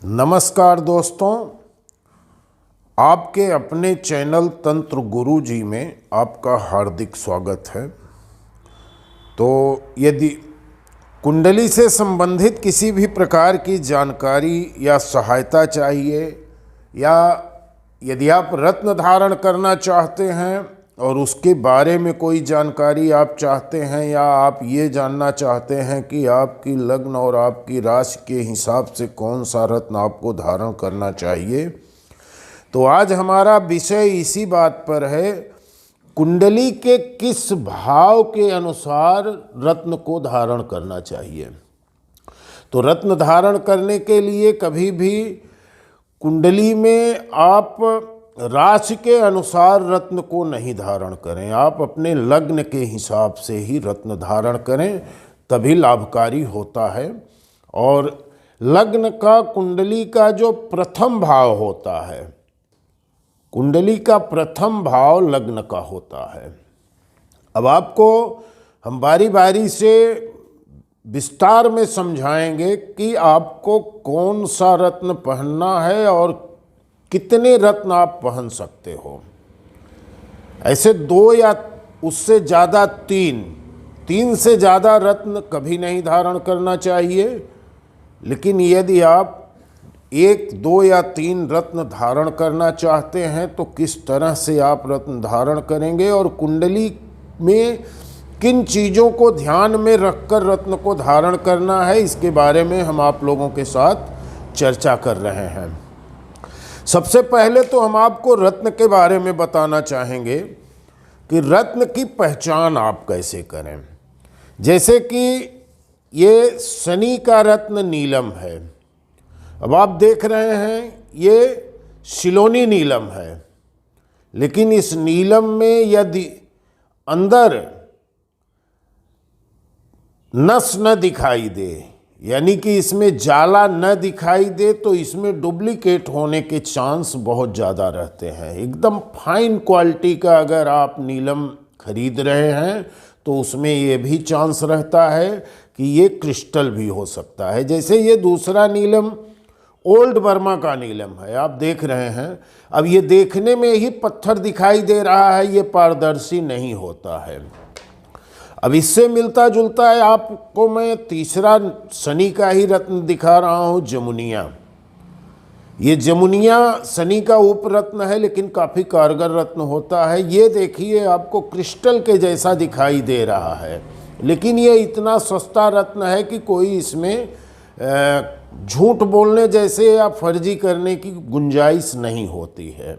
नमस्कार दोस्तों, आपके अपने चैनल तंत्र गुरु जी में आपका हार्दिक स्वागत है। तो यदि कुंडली से संबंधित किसी भी प्रकार की जानकारी या सहायता चाहिए, या यदि आप रत्न धारण करना चाहते हैं और उसके बारे में कोई जानकारी आप चाहते हैं, या आप ये जानना चाहते हैं कि आपकी लग्न और आपकी राशि के हिसाब से कौन सा रत्न आपको धारण करना चाहिए, तो आज हमारा विषय इसी बात पर है, कुंडली के किस भाव के अनुसार रत्न को धारण करना चाहिए। तो रत्न धारण करने के लिए कभी भी कुंडली में आप राशि के अनुसार रत्न को नहीं धारण करें। आप अपने लग्न के हिसाब से ही रत्न धारण करें, तभी लाभकारी होता है। और लग्न का कुंडली का जो प्रथम भाव होता है, कुंडली का प्रथम भाव लग्न का होता है। अब आपको हम बारी बारी से विस्तार में समझाएंगे कि आपको कौन सा रत्न पहनना है और कितने रत्न आप पहन सकते हो। ऐसे दो या उससे ज़्यादा तीन से ज़्यादा रत्न कभी नहीं धारण करना चाहिए। लेकिन यदि आप 1, 2 या 3 रत्न धारण करना चाहते हैं तो किस तरह से आप रत्न धारण करेंगे और कुंडली में किन चीज़ों को ध्यान में रखकर रत्न को धारण करना है, इसके बारे में हम आप लोगों के साथ चर्चा कर रहे हैं। सबसे पहले तो हम आपको रत्न के बारे में बताना चाहेंगे कि रत्न की पहचान आप कैसे करें। जैसे कि ये शनि का रत्न नीलम है। अब आप देख रहे हैं ये सिलोनी नीलम है, लेकिन इस नीलम में यदि अंदर नस न दिखाई दे, यानी कि इसमें जाला न दिखाई दे, तो इसमें डुप्लीकेट होने के चांस बहुत ज़्यादा रहते हैं। एकदम फाइन क्वालिटी का अगर आप नीलम खरीद रहे हैं तो उसमें ये भी चांस रहता है कि ये क्रिस्टल भी हो सकता है। जैसे ये दूसरा नीलम ओल्ड बर्मा का नीलम है, आप देख रहे हैं। अब ये देखने में ही पत्थर दिखाई दे रहा है, ये पारदर्शी नहीं होता है। अब इससे मिलता जुलता है आपको मैं तीसरा शनि का ही रत्न दिखा रहा हूँ, जमुनिया। ये जमुनिया शनि का उपरत्न है, लेकिन काफ़ी कारगर रत्न होता है। ये देखिए आपको क्रिस्टल के जैसा दिखाई दे रहा है, लेकिन ये इतना सस्ता रत्न है कि कोई इसमें झूठ बोलने जैसे या फर्जी करने की गुंजाइश नहीं होती है।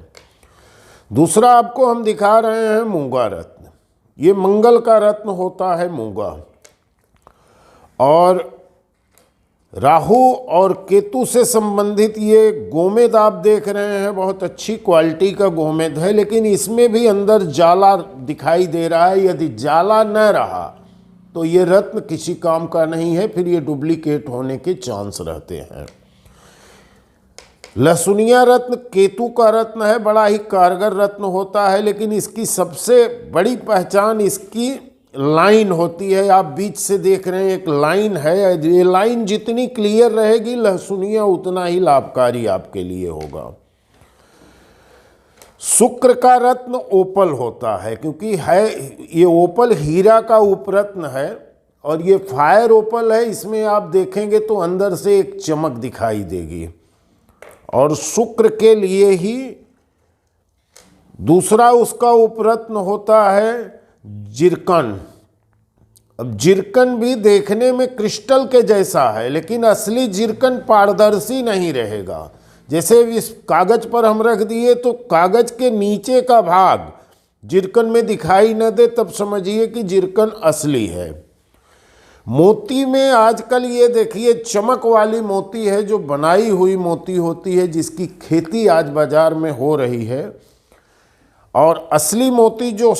दूसरा आपको हम दिखा रहे हैं मूंगा रत्न। ये मंगल का रत्न होता है मूंगा, और राहु और केतु से संबंधित ये गोमेद आप देख रहे हैं, बहुत अच्छी क्वालिटी का गोमेद है, लेकिन इसमें भी अंदर जाला दिखाई दे रहा है। यदि जाला न रहा तो ये रत्न किसी काम का नहीं है, फिर ये डुप्लीकेट होने के चांस रहते हैं। लहसुनिया रत्न केतु का रत्न है, बड़ा ही कारगर रत्न होता है, लेकिन इसकी सबसे बड़ी पहचान इसकी लाइन होती है। आप बीच से देख रहे हैं एक लाइन है, ये लाइन जितनी क्लियर रहेगी लहसुनिया उतना ही लाभकारी आपके लिए होगा। शुक्र का रत्न ओपल होता है, क्योंकि है ये ओपल हीरा का उपरत्न है और ये फायर ओपल है। इसमें आप देखेंगे तो अंदर से एक चमक दिखाई देगी। और शुक्र के लिए ही दूसरा उसका उपरत्न होता है जिरकन। अब जिरकन भी देखने में क्रिस्टल के जैसा है, लेकिन असली जिरकन पारदर्शी नहीं रहेगा। जैसे इस कागज पर हम रख दिए तो कागज के नीचे का भाग जिरकन में दिखाई न दे, तब समझिए कि जिरकन असली है। मोती में आजकल ये देखिए चमक वाली मोती है, जो बनाई हुई मोती होती है, जिसकी खेती आज बाजार में हो रही है। और असली मोती जो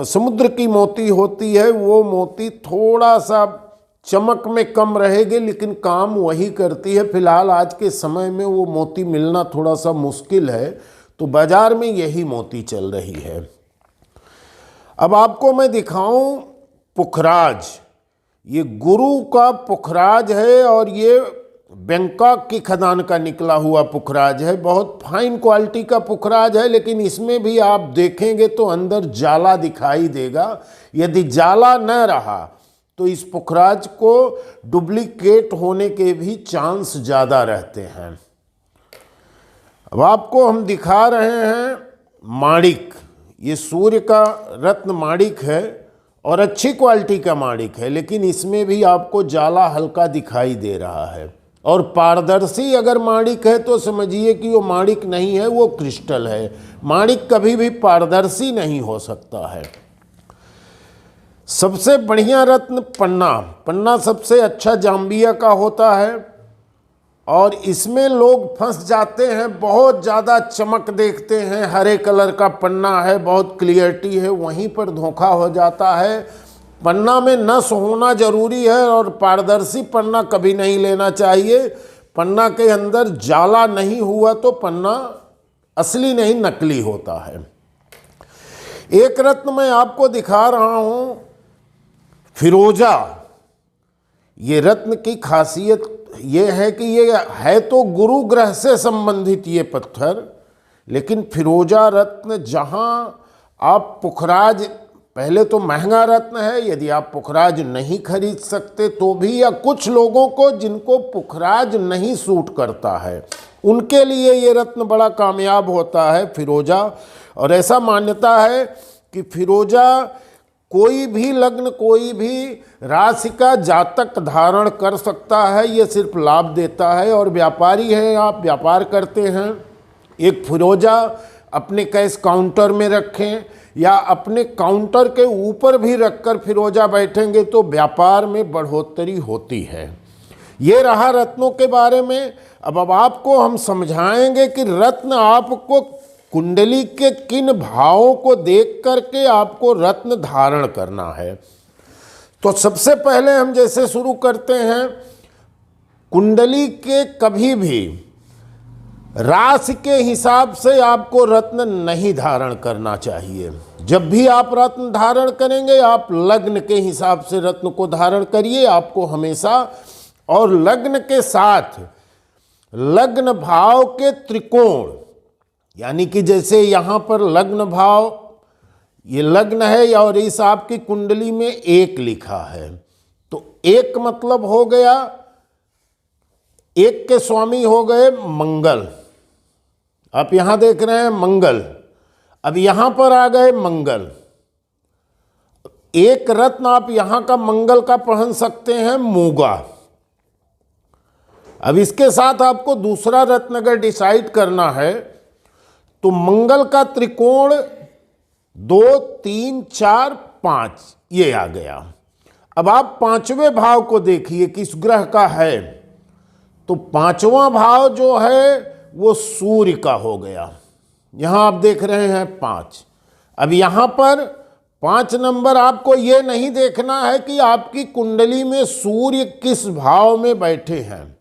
समुद्र की मोती होती है, वो मोती थोड़ा सा चमक में कम रहेगी, लेकिन काम वही करती है। फिलहाल आज के समय में वो मोती मिलना थोड़ा सा मुश्किल है, तो बाजार में यही मोती चल रही है। अब आपको मैं दिखाऊं पुखराज। ये गुरु का पुखराज है और ये बैंकॉक की खदान का निकला हुआ पुखराज है, बहुत फाइन क्वालिटी का पुखराज है, लेकिन इसमें भी आप देखेंगे तो अंदर जाला दिखाई देगा। यदि जाला न रहा तो इस पुखराज को डुप्लीकेट होने के भी चांस ज़्यादा रहते हैं। अब आपको हम दिखा रहे हैं माणिक। ये सूर्य का रत्न माणिक है और अच्छी क्वालिटी का माणिक है, लेकिन इसमें भी आपको जाला हल्का दिखाई दे रहा है। और पारदर्शी अगर माणिक है तो समझिए कि वो माणिक नहीं है, वो क्रिस्टल है। माणिक कभी भी पारदर्शी नहीं हो सकता है। सबसे बढ़िया रत्न पन्ना। पन्ना सबसे अच्छा जाम्बिया का होता है और इसमें लोग फंस जाते हैं। बहुत ज़्यादा चमक देखते हैं, हरे कलर का पन्ना है, बहुत क्लियरिटी है, वहीं पर धोखा हो जाता है। पन्ना में नस होना जरूरी है और पारदर्शी पन्ना कभी नहीं लेना चाहिए। पन्ना के अंदर जाला नहीं हुआ तो पन्ना असली नहीं, नकली होता है। एक रत्न मैं आपको दिखा रहा हूं, फिरोजा। ये रत्न की खासियत ये है कि ये है तो गुरु ग्रह से संबंधित ये पत्थर, लेकिन फिरोजा रत्न जहां आप पुखराज, पहले तो महंगा रत्न है, यदि आप पुखराज नहीं खरीद सकते तो भी, या कुछ लोगों को जिनको पुखराज नहीं सूट करता है उनके लिए ये रत्न बड़ा कामयाब होता है, फिरोजा। और ऐसा मान्यता है कि फिरोजा कोई भी लग्न, कोई भी राशि का जातक धारण कर सकता है। ये सिर्फ लाभ देता है। और व्यापारी हैं, आप व्यापार करते हैं, एक फिरोजा अपने कैश काउंटर में रखें या अपने काउंटर के ऊपर भी रखकर फिरोजा बैठेंगे तो व्यापार में बढ़ोतरी होती है। ये रहा रत्नों के बारे में। अब आपको हम समझाएंगे कि रत्न आपको कुंडली के किन भावों को देख करके आपको रत्न धारण करना है। तो सबसे पहले हम जैसे शुरू करते हैं, कुंडली के कभी भी राशि के हिसाब से आपको रत्न नहीं धारण करना चाहिए। जब भी आप रत्न धारण करेंगे आप लग्न के हिसाब से रत्न को धारण करिए आपको हमेशा। और लग्न के साथ लग्न भाव के त्रिकोण, यानी कि जैसे यहाँ पर लग्न भाव, ये लग्न है और इस आपकी कुंडली में एक लिखा है, तो एक मतलब हो गया, एक के स्वामी हो गए मंगल। आप यहां देख रहे हैं मंगल, अब यहां पर आ गए मंगल। एक रत्न आप यहां का मंगल का पहन सकते हैं, मूगा। अब इसके साथ आपको दूसरा रत्न अगर डिसाइड करना है तो मंगल का त्रिकोण 2, 3, 4, 5 ये आ गया। अब आप पांचवें भाव को देखिए किस ग्रह का है, तो पांचवा भाव जो है वो सूर्य का हो गया। यहां आप देख रहे हैं 5। अब यहां पर 5 नंबर आपको ये नहीं देखना है कि आपकी कुंडली में सूर्य किस भाव में बैठे हैं,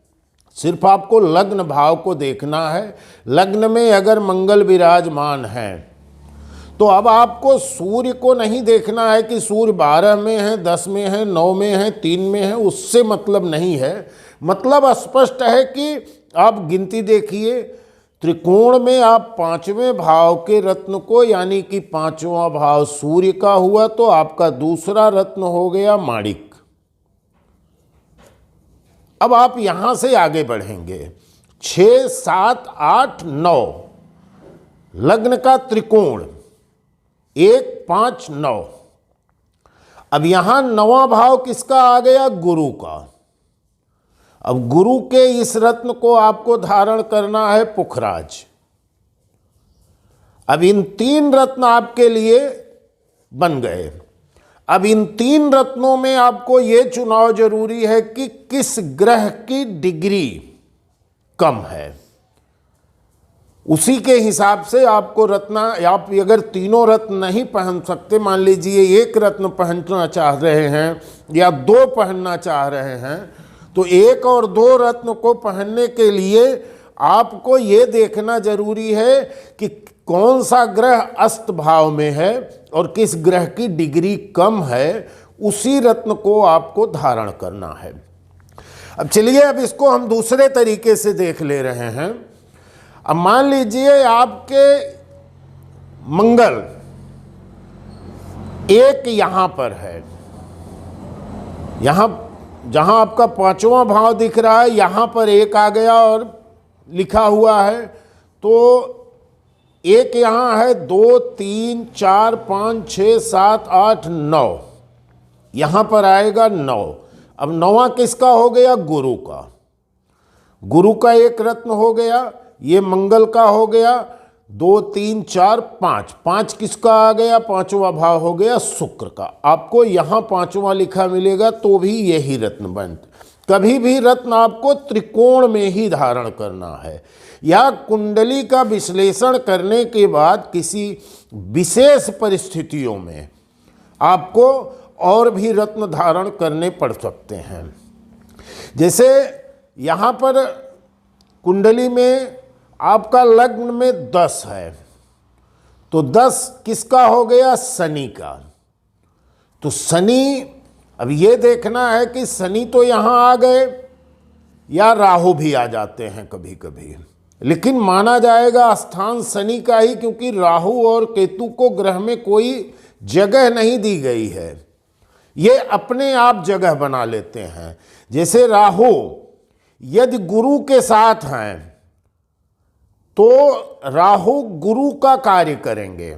सिर्फ आपको लग्न भाव को देखना है। लग्न में अगर मंगल विराजमान है तो अब आपको सूर्य को नहीं देखना है कि सूर्य 12 में है, 10 में है, 9 में है, 3 में है, उससे मतलब नहीं है। मतलब स्पष्ट है कि आप गिनती देखिए, त्रिकोण में आप 5वें भाव के रत्न को, यानी कि 5वां भाव सूर्य का हुआ, तो आपका दूसरा रत्न हो गया माणिक। अब आप यहां से आगे बढ़ेंगे, 6, 7, 8, 9 लग्न का त्रिकोण, 1, 5, 9। अब यहां 9वां भाव किसका आ गया, गुरु का। अब गुरु के इस रत्न को आपको धारण करना है पुखराज। अब इन 3 रत्न आपके लिए बन गए। अब इन 3 रत्नों में आपको यह चुनाव जरूरी है कि किस ग्रह की डिग्री कम है, उसी के हिसाब से आपको रत्न। आप अगर तीनों रत्न नहीं पहन सकते, मान लीजिए एक रत्न पहनना चाह रहे हैं या 2 पहनना चाह रहे हैं, तो 1 और 2 रत्न को पहनने के लिए आपको ये देखना जरूरी है कि कौन सा ग्रह अस्त भाव में है और किस ग्रह की डिग्री कम है, उसी रत्न को आपको धारण करना है। अब चलिए, अब इसको हम दूसरे तरीके से देख ले रहे हैं। अब मान लीजिए आपके मंगल एक यहां पर है, यहां जहां आपका पांचवा भाव दिख रहा है यहां पर एक आ गया और लिखा हुआ है, तो एक यहां है, 2 3 4 5 6 7 8 9, यहां पर आएगा 9। अब 9वां किसका हो गया? गुरु का। गुरु का एक रत्न हो गया, ये मंगल का हो गया। 2 3 4 5, 5 किसका आ गया? पांचवा भाव हो गया शुक्र का। आपको यहां पांचवा लिखा मिलेगा तो भी यही रत्न बनते। कभी भी रत्न आपको त्रिकोण में ही धारण करना है, या कुंडली का विश्लेषण करने के बाद किसी विशेष परिस्थितियों में आपको और भी रत्न धारण करने पड़ सकते हैं। जैसे यहाँ पर कुंडली में आपका लग्न में 10 है, तो 10 किसका हो गया? शनि का। तो शनि, अब ये देखना है कि शनि तो यहाँ आ गए या राहु भी आ जाते हैं कभी कभी, लेकिन माना जाएगा स्थान शनि का ही, क्योंकि राहु और केतु को ग्रह में कोई जगह नहीं दी गई है, ये अपने आप जगह बना लेते हैं। जैसे राहु यदि गुरु के साथ हैं तो राहु गुरु का कार्य करेंगे।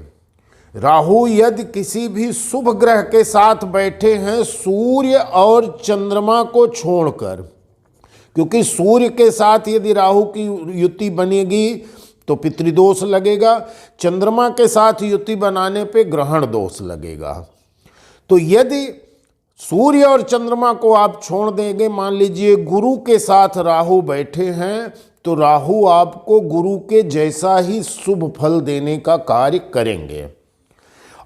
राहु यदि किसी भी शुभ ग्रह के साथ बैठे हैं सूर्य और चंद्रमा को छोड़कर, क्योंकि सूर्य के साथ यदि राहु की युति बनेगी तो पितृदोष लगेगा, चंद्रमा के साथ युति बनाने पे ग्रहण दोष लगेगा। तो यदि सूर्य और चंद्रमा को आप छोड़ देंगे, मान लीजिए गुरु के साथ राहु बैठे हैं, तो राहु आपको गुरु के जैसा ही शुभ फल देने का कार्य करेंगे।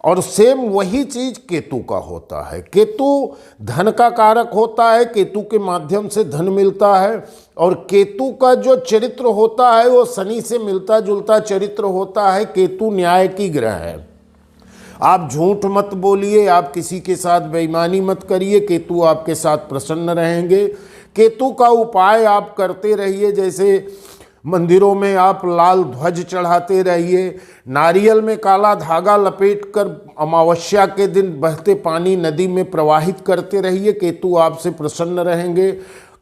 और सेम वही चीज केतु का होता है। केतु धन का कारक होता है, केतु के माध्यम से धन मिलता है, और केतु का जो चरित्र होता है वो शनि से मिलता जुलता चरित्र होता है। केतु न्याय की ग्रह है। आप झूठ मत बोलिए, आप किसी के साथ बेईमानी मत करिए, केतु आपके साथ प्रसन्न रहेंगे। केतु का उपाय आप करते रहिए, जैसे मंदिरों में आप लाल ध्वज चढ़ाते रहिए, नारियल में काला धागा लपेटकर अमावस्या के दिन बहते पानी नदी में प्रवाहित करते रहिए, केतु आपसे प्रसन्न रहेंगे।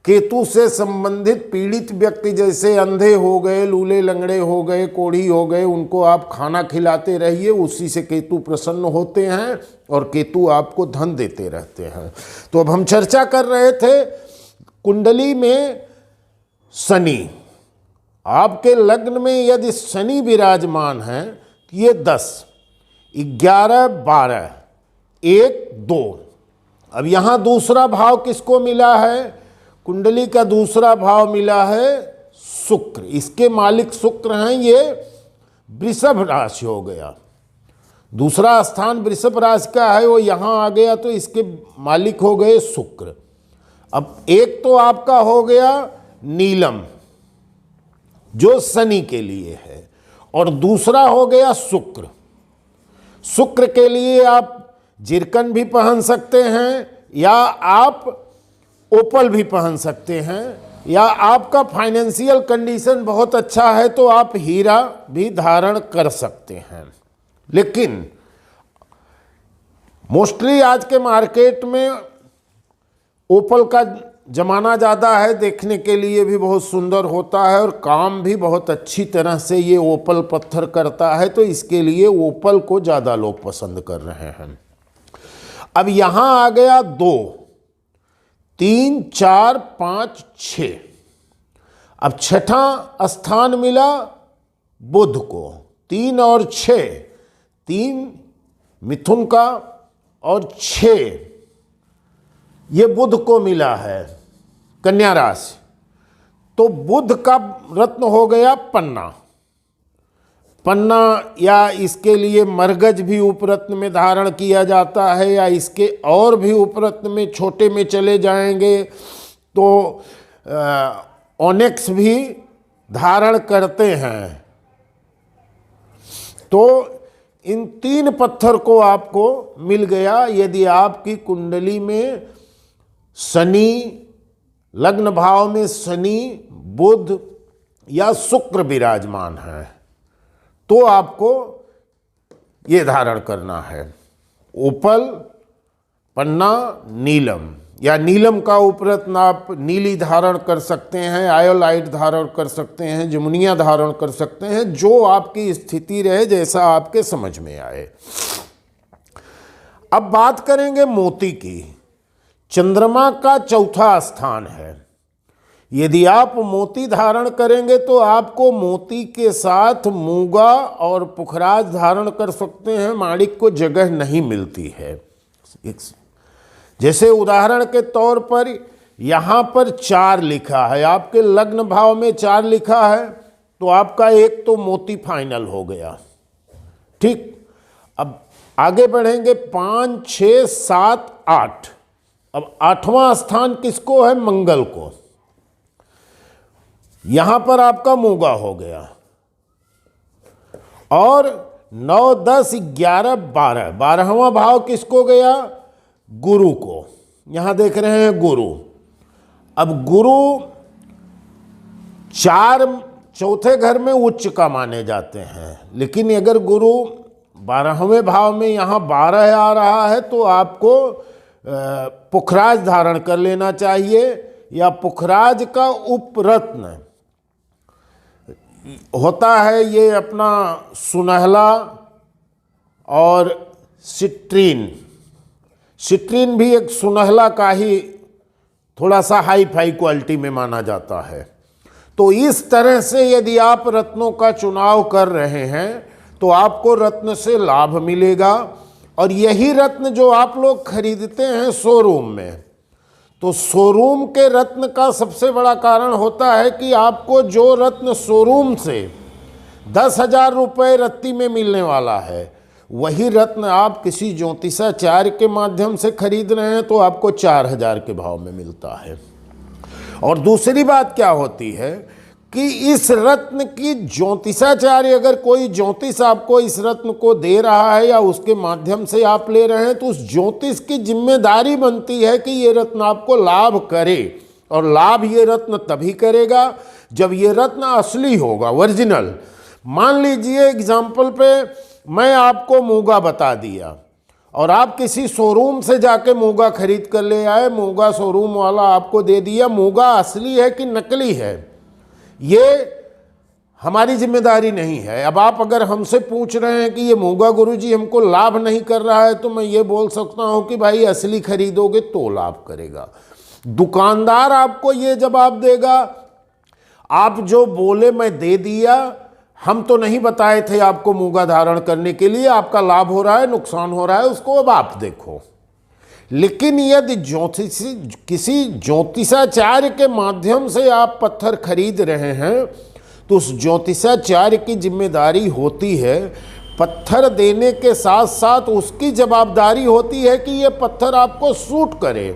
केतु से संबंधित पीड़ित व्यक्ति जैसे अंधे हो गए, लूले लंगड़े हो गए, कोढ़ी हो गए, उनको आप खाना खिलाते रहिए, उसी से केतु प्रसन्न होते हैं और केतु आपको धन देते रहते हैं। तो अब हम चर्चा कर रहे थे कुंडली में शनि। आपके लग्न में यदि शनि विराजमान है तो ये 10 11 12 1 2। अब यहाँ दूसरा भाव किसको मिला है? कुंडली का दूसरा भाव मिला है शुक्र। इसके मालिक शुक्र हैं, ये वृषभ राशि हो गया। दूसरा स्थान वृषभ राशि का है, वो यहाँ आ गया, तो इसके मालिक हो गए शुक्र। अब एक तो आपका हो गया नीलम जो शनि के लिए है, और दूसरा हो गया शुक्र। शुक्र के लिए आप जिरकन भी पहन सकते हैं, या आप ओपल भी पहन सकते हैं, या आपका फाइनेंशियल कंडीशन बहुत अच्छा है तो आप हीरा भी धारण कर सकते हैं। लेकिन मोस्टली आज के मार्केट में ओपल का जमाना ज़्यादा है, देखने के लिए भी बहुत सुंदर होता है और काम भी बहुत अच्छी तरह से ये ओपल पत्थर करता है, तो इसके लिए ओपल को ज़्यादा लोग पसंद कर रहे हैं। अब यहाँ आ गया 2 3 4 5 6। अब छठा स्थान मिला बुध को, 3 और 6, 3 मिथुन का और 6 ये बुध को मिला है कन्या राशि। तो बुध का रत्न हो गया पन्ना। पन्ना या इसके लिए मरगज भी उपरत्न में धारण किया जाता है, या इसके और भी उपरत्न में छोटे में चले जाएंगे तो ओनेक्स भी धारण करते हैं। तो इन 3 पत्थर को आपको मिल गया यदि आपकी कुंडली में शनि, लग्न भाव में शनि, बुध या शुक्र विराजमान है तो आपको ये धारण करना है। ओपल, पन्ना, नीलम या नीलम का उपरत्न आप नीली धारण कर सकते हैं, आयोलाइट धारण कर सकते हैं, जमुनिया धारण कर सकते हैं, जो आपकी स्थिति रहे, जैसा आपके समझ में आए। अब बात करेंगे मोती की। चंद्रमा का चौथा स्थान है। यदि आप मोती धारण करेंगे तो आपको मोती के साथ मूंगा और पुखराज धारण कर सकते हैं। माणिक को जगह नहीं मिलती है। जैसे उदाहरण के तौर पर यहाँ पर 4 लिखा है, आपके लग्न भाव में 4 लिखा है तो आपका एक तो मोती फाइनल हो गया। ठीक, अब आगे बढ़ेंगे 5, 6, 7, 8। अब 8वां स्थान किसको है? मंगल को। यहां पर आपका मूंगा हो गया। और 9, 10, 11, 12, 12वां भाव किसको गया? गुरु को। यहां देख रहे हैं गुरु। अब गुरु चौथे घर में उच्च का माने जाते हैं, लेकिन अगर गुरु 12वें भाव में यहाँ 12 आ रहा है तो आपको पुखराज धारण कर लेना चाहिए, या पुखराज का उपरत्न होता है ये अपना सुनहला और सिट्रीन। सिट्रीन भी एक सुनहला का ही थोड़ा सा हाई फाई क्वालिटी में माना जाता है। तो इस तरह से यदि आप रत्नों का चुनाव कर रहे हैं तो आपको रत्न से लाभ मिलेगा। और यही रत्न जो आप लोग खरीदते हैं शोरूम में, तो शोरूम के रत्न का सबसे बड़ा कारण होता है कि आपको जो रत्न शोरूम से 10,000 रुपये रत्ती में मिलने वाला है, वही रत्न आप किसी ज्योतिषाचार्य के माध्यम से खरीद रहे हैं तो आपको 4,000 के भाव में मिलता है। और दूसरी बात क्या होती है कि इस रत्न की ज्योतिषाचार्य, अगर कोई ज्योतिष आपको इस रत्न को दे रहा है या उसके माध्यम से आप ले रहे हैं, तो उस ज्योतिष की जिम्मेदारी बनती है कि ये रत्न आपको लाभ करे। और लाभ ये रत्न तभी करेगा जब ये रत्न असली होगा, ओरिजिनल। मान लीजिए एग्जाम्पल पे मैं आपको मूंगा बता दिया और आप किसी शोरूम से जाके मूंगा खरीद कर ले आए, मूंगा शोरूम वाला आपको दे दिया। मूंगा असली है कि नकली है, ये हमारी जिम्मेदारी नहीं है। अब आप अगर हमसे पूछ रहे हैं कि ये मूंगा गुरुजी हमको लाभ नहीं कर रहा है, तो मैं ये बोल सकता हूं कि भाई असली खरीदोगे तो लाभ करेगा। दुकानदार आपको ये जवाब देगा, आप जो बोले मैं दे दिया, हम तो नहीं बताए थे आपको मूंगा धारण करने के लिए, आपका लाभ हो रहा है, नुकसान हो रहा है, उसको अब आप देखो। लेकिन यदि किसी ज्योतिषाचार्य के माध्यम से आप पत्थर खरीद रहे हैं तो उस ज्योतिषाचार्य की जिम्मेदारी होती है, पत्थर देने के साथ साथ उसकी जवाबदारी होती है कि ये पत्थर आपको सूट करे,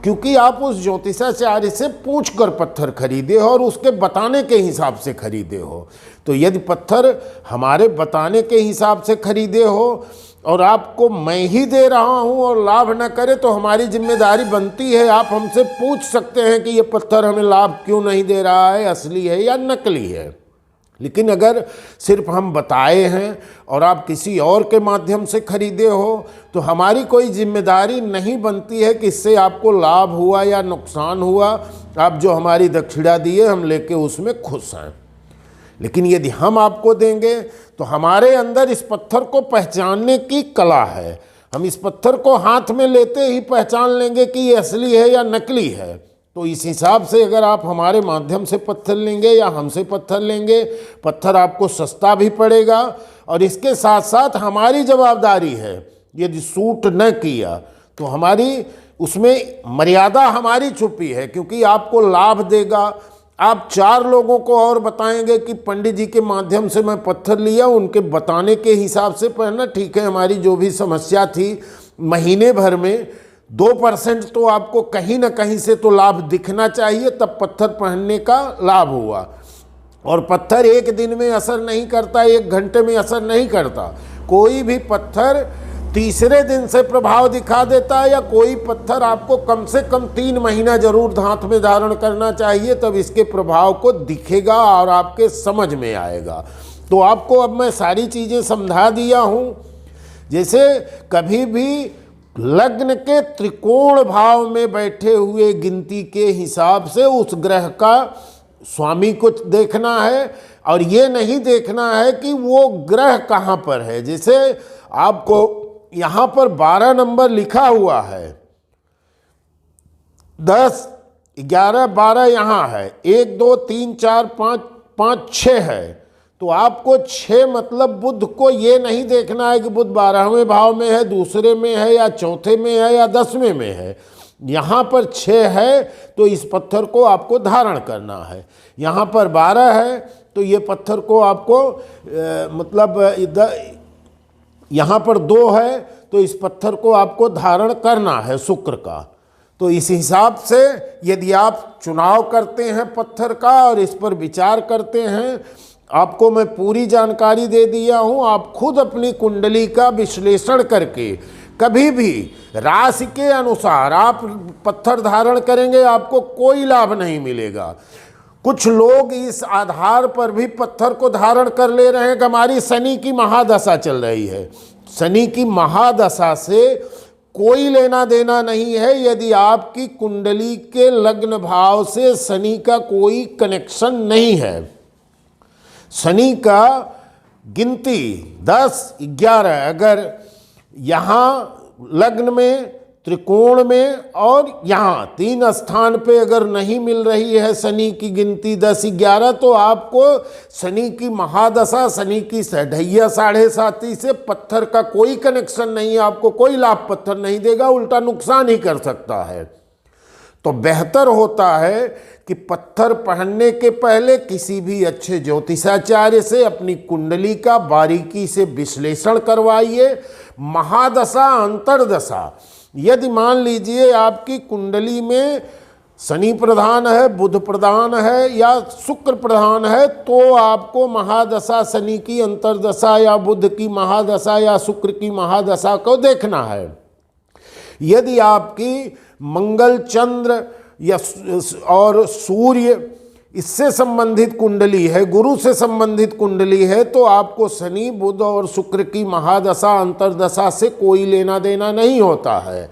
क्योंकि आप उस ज्योतिषाचार्य से पूछकर पत्थर खरीदे हो और उसके बताने के हिसाब से खरीदे हो। तो यदि पत्थर हमारे बताने के हिसाब से खरीदे हो और आपको मैं ही दे रहा हूं और लाभ न करे, तो हमारी जिम्मेदारी बनती है, आप हमसे पूछ सकते हैं कि ये पत्थर हमें लाभ क्यों नहीं दे रहा है, असली है या नकली है। लेकिन अगर सिर्फ हम बताए हैं और आप किसी और के माध्यम से खरीदे हो, तो हमारी कोई जिम्मेदारी नहीं बनती है कि इससे आपको लाभ हुआ या नुकसान हुआ। आप जो हमारी दक्षिणा दिए हम लेके उसमें खुश हैं। लेकिन यदि हम आपको देंगे तो हमारे अंदर इस पत्थर को पहचानने की कला है। हम इस पत्थर को हाथ में लेते ही पहचान लेंगे कि ये असली है या नकली है। तो इस हिसाब से अगर आप हमारे माध्यम से पत्थर लेंगे या हमसे पत्थर लेंगे, पत्थर आपको सस्ता भी पड़ेगा। और इसके साथ साथ हमारी जवाबदारी है, यदि सूट न किया तो हमारी उसमें मर्यादा हमारी छुपी है, क्योंकि आपको लाभ देगा। आप 4 लोगों को और बताएंगे कि पंडित जी के माध्यम से मैं पत्थर लिया, उनके बताने के हिसाब से पहनना। ठीक है, हमारी जो भी समस्या थी महीने भर में 2% तो आपको कहीं ना कहीं से तो लाभ दिखना चाहिए, तब पत्थर पहनने का लाभ हुआ। और पत्थर एक दिन में असर नहीं करता, 1 घंटे में असर नहीं करता। कोई भी पत्थर तीसरे दिन से प्रभाव दिखा देता है, या कोई पत्थर आपको कम से कम 3 महीना जरूर हाथ में धारण करना चाहिए, तब इसके प्रभाव को दिखेगा और आपके समझ में आएगा। तो आपको अब मैं सारी चीज़ें समझा दिया हूँ। जैसे कभी भी लग्न के त्रिकोण भाव में बैठे हुए गिनती के हिसाब से उस ग्रह का स्वामी को देखना है, और ये नहीं देखना है कि वो ग्रह कहाँ पर है। जैसे आपको यहाँ पर 12 नंबर लिखा हुआ है, 10, 11, 12 यहाँ है, 1, 2, 3, 4, 5, 6 है। तो आपको 6 मतलब बुध को ये नहीं देखना है कि बुध 12वें भाव में है, दूसरे में है, या चौथे में है, या 10वें में है। यहाँ पर 6 है तो इस पत्थर को आपको धारण करना है। यहाँ पर 12 है तो ये पत्थर को आपको यहाँ पर 2 है तो इस पत्थर को आपको धारण करना है, शुक्र का। तो इस हिसाब से यदि आप चुनाव करते हैं पत्थर का और इस पर विचार करते हैं, आपको मैं पूरी जानकारी दे दिया हूँ। आप खुद अपनी कुंडली का विश्लेषण करके कभी भी राशि के अनुसार आप पत्थर धारण करेंगे, आपको कोई लाभ नहीं मिलेगा। कुछ लोग इस आधार पर भी पत्थर को धारण कर ले रहे हैं कि हमारी शनि की महादशा चल रही है। शनि की महादशा से कोई लेना देना नहीं है। यदि आपकी कुंडली के लग्न भाव से शनि का कोई कनेक्शन नहीं है, शनि का गिनती 10, 11 अगर यहाँ लग्न में, त्रिकोण में और यहाँ 3 स्थान पे अगर नहीं मिल रही है शनि की गिनती 10, 11, तो आपको शनि की महादशा, शनि की सढ़ैया 7.5 से पत्थर का कोई कनेक्शन नहीं है। आपको कोई लाभ पत्थर नहीं देगा, उल्टा नुकसान ही कर सकता है। तो बेहतर होता है कि पत्थर पहनने के पहले किसी भी अच्छे ज्योतिषाचार्य से अपनी कुंडली का बारीकी से विश्लेषण करवाइए। महादशा, अंतरदशा, यदि मान लीजिए आपकी कुंडली में शनि प्रधान है, बुध प्रधान है या शुक्र प्रधान है, तो आपको महादशा शनि की अंतरदशा या बुध की महादशा या शुक्र की महादशा को देखना है। यदि आपकी मंगल, चंद्र या और सूर्य इससे संबंधित कुंडली है, गुरु से संबंधित कुंडली है, तो आपको शनि, बुध और शुक्र की महादशा, अंतरदशा से कोई लेना देना नहीं होता है।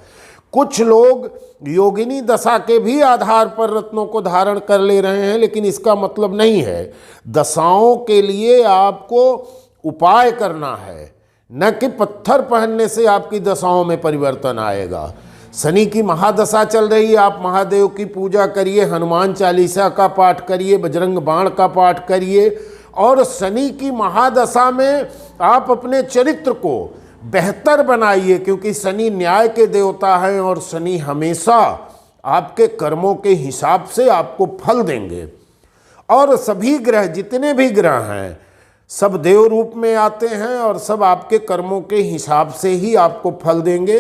कुछ लोग योगिनी दशा के भी आधार पर रत्नों को धारण कर ले रहे हैं, लेकिन इसका मतलब नहीं है। दशाओं के लिए आपको उपाय करना है, न कि पत्थर पहनने से आपकी दशाओं में परिवर्तन आएगा। शनि की महादशा चल रही है, आप महादेव की पूजा करिए, हनुमान चालीसा का पाठ करिए, बजरंग बाण का पाठ करिए, और शनि की महादशा में आप अपने चरित्र को बेहतर बनाइए, क्योंकि शनि न्याय के देवता हैं और शनि हमेशा आपके कर्मों के हिसाब से आपको फल देंगे। और सभी ग्रह, जितने भी ग्रह हैं, सब देव रूप में आते हैं और सब आपके कर्मों के हिसाब से ही आपको फल देंगे।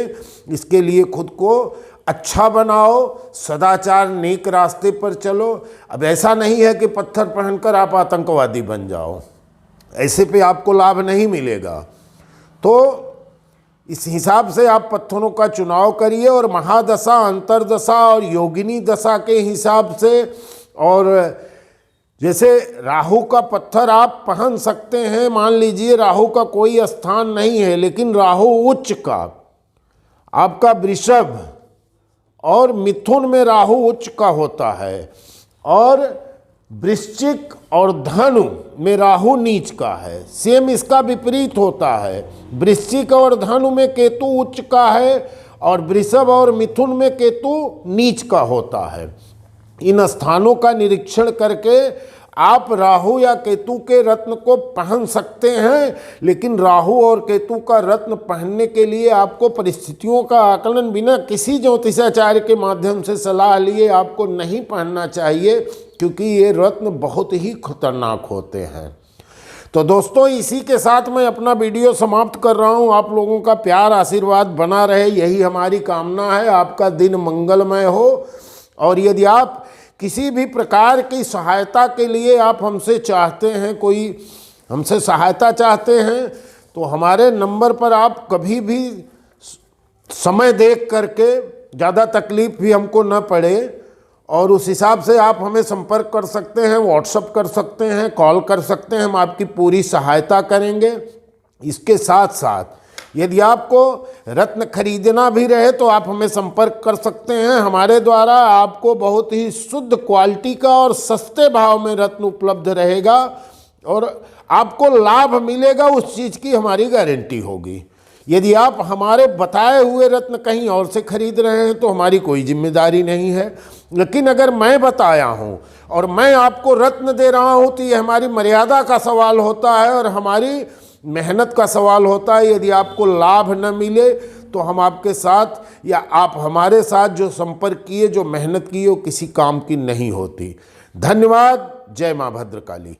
इसके लिए खुद को अच्छा बनाओ, सदाचार नेक रास्ते पर चलो। अब ऐसा नहीं है कि पत्थर पहनकर आप आतंकवादी बन जाओ, ऐसे पे आपको लाभ नहीं मिलेगा। तो इस हिसाब से आप पत्थरों का चुनाव करिए, और महादशा, अंतरदशा और योगिनी दशा के हिसाब से। और जैसे राहु का पत्थर आप पहन सकते हैं, मान लीजिए राहु का कोई स्थान नहीं है, लेकिन राहु उच्च का, आपका वृषभ और मिथुन में राहु उच्च का होता है, और वृश्चिक और धनु में राहु नीच का है। सेम इसका विपरीत होता है, वृश्चिक और धनु में केतु उच्च का है, और वृषभ और मिथुन में केतु नीच का होता है। इन स्थानों का निरीक्षण करके आप राहु या केतु के रत्न को पहन सकते हैं, लेकिन राहु और केतु का रत्न पहनने के लिए आपको परिस्थितियों का आकलन बिना किसी ज्योतिषाचार्य के माध्यम से सलाह लिए आपको नहीं पहनना चाहिए, क्योंकि ये रत्न बहुत ही खतरनाक होते हैं। तो दोस्तों, इसी के साथ मैं अपना वीडियो समाप्त कर रहा हूँ। आप लोगों का प्यार, आशीर्वाद बना रहे, यही हमारी कामना है। आपका दिन मंगलमय हो। और यदि आप किसी भी प्रकार की सहायता के लिए आप हमसे चाहते हैं, कोई हमसे सहायता चाहते हैं, तो हमारे नंबर पर आप कभी भी समय देख करके, ज़्यादा तकलीफ भी हमको न पड़े, और उस हिसाब से आप हमें संपर्क कर सकते हैं, व्हाट्सएप कर सकते हैं, कॉल कर सकते हैं, हम आपकी पूरी सहायता करेंगे। इसके साथ साथ यदि आपको रत्न खरीदना भी रहे तो आप हमें संपर्क कर सकते हैं। हमारे द्वारा आपको बहुत ही शुद्ध क्वालिटी का और सस्ते भाव में रत्न उपलब्ध रहेगा, और आपको लाभ मिलेगा, उस चीज़ की हमारी गारंटी होगी। यदि आप हमारे बताए हुए रत्न कहीं और से खरीद रहे हैं तो हमारी कोई जिम्मेदारी नहीं है, लेकिन अगर मैं बताया हूं और मैं आपको रत्न दे रहा हूं तो ये हमारी मर्यादा का सवाल होता है और हमारी मेहनत का सवाल होता है। यदि आपको लाभ न मिले तो हम आपके साथ या आप हमारे साथ जो संपर्क किए, जो मेहनत की, वो किसी काम की नहीं होती। धन्यवाद। जय मां भद्रकाली।